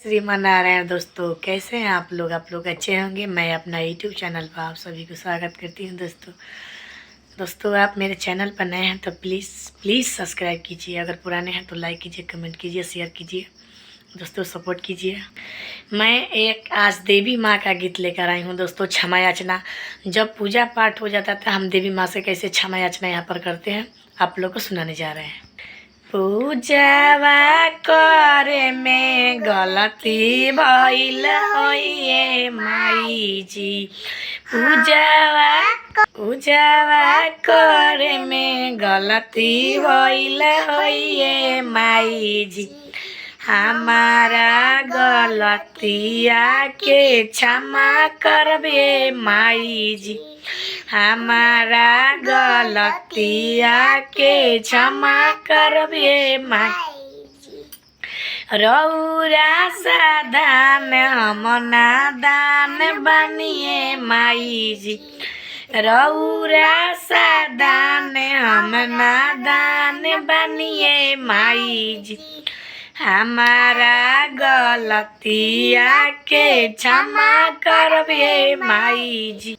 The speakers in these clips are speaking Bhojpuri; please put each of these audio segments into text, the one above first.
श्रीमान नारायण। दोस्तों कैसे हैं आप लोग अच्छे होंगे। मैं अपना यूट्यूब चैनल पर आप सभी को स्वागत करती हूं। दोस्तों आप मेरे चैनल पर नए हैं तो प्लीज़ सब्सक्राइब कीजिए। अगर पुराने हैं तो लाइक कीजिए, कमेंट कीजिए, शेयर कीजिए। दोस्तों सपोर्ट कीजिए। मैं एक आज देवी माँ का गीत लेकर आई हूँ दोस्तों, क्षमा याचना। जब पूजा पाठ हो जाता था हम देवी माँ से कैसे क्षमा याचना यहाँ पर करते हैं, आप लोग को सुनाने जा रहे हैं। पूजावा करे में गलती भइल होइए माई जी। पूजावा करे में गलती भइल होइए माई जी। हमारा गलतिया के क्षमा करबे माई जी। हमारा गलतिया के क्षमा करबे माई जी। रउरा साधान हम नादान बनिए माई जी। रउरा साधान हम नादान बनिए माई जी। हमारा गलतिया के क्षमा करबे माई जी।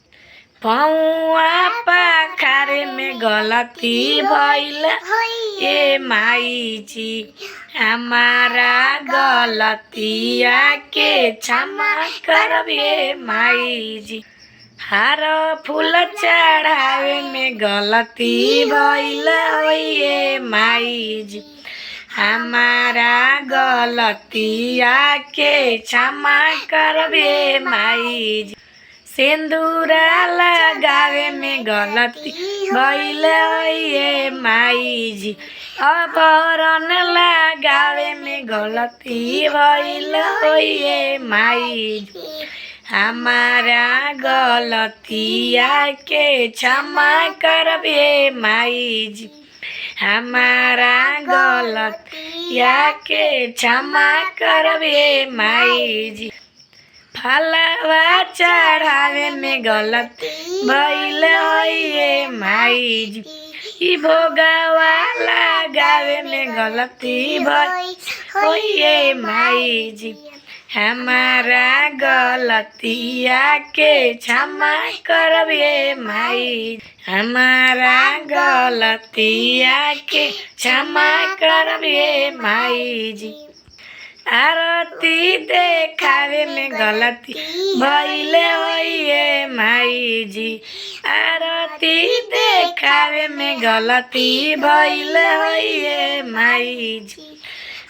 पौआ पाखारे में गलती भइल ए माई जी। हमारा गलतिया के क्षमा करबे माई जी। हार फूल चढ़ावे में गलती भइल होइए माई जी। हमारा गलतिया के क्षमा करबे माई जी। सिंदूरा लगावे में गलती भइल होइए माई जी। आभरण लगावे में गलती भइल होइए माई जी। हमारा गलतिया के क्षमा करबे माई जी। हमारा गलतिया के क्षमा करबे माई जी। फलवा चढ़ावे में गलती भइल होइए माई जी। ई भोगवा लगावे में गलती भइल होइए माई जी। हमारा गलतिया के क्षमा करबे माई। हमारा गलतिया के क्षमा करबे माई जी। आरती देखावे में गलती भइल होइए माई जी। आरती देखावे में गलती भइल होइए माई जी।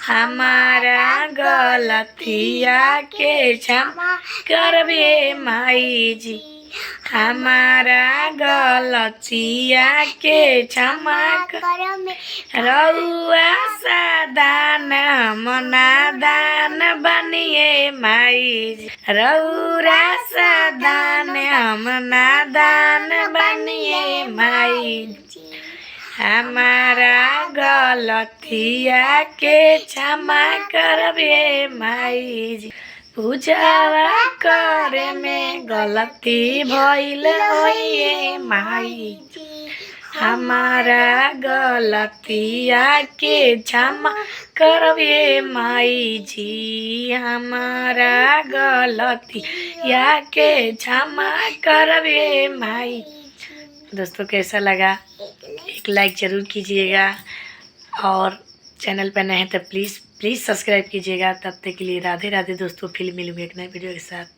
हमारा गलतिया के क्षमा करबे माई जी। हमारा गलतिया के क्षमा करबे। रउआ साधान हम नादान बनिए माई जी। रउरा साधान हम नादान बनिए माई जी। हमारा गलतिया के क्षमा करबे माई जी। पूजावा करे में गलती भइल होइए माई जी। हमारा गलतिया के क्षमा करबे माई जी। हमारा गलतिया के क्षमा करबे माई। दोस्तों कैसा लगा एक लाइक ज़रूर कीजिएगा और चैनल पर नए हैं तो प्लीज़ सब्सक्राइब कीजिएगा। तब तक के लिए राधे राधे दोस्तों। फिर मिलूंगे एक नए वीडियो के साथ।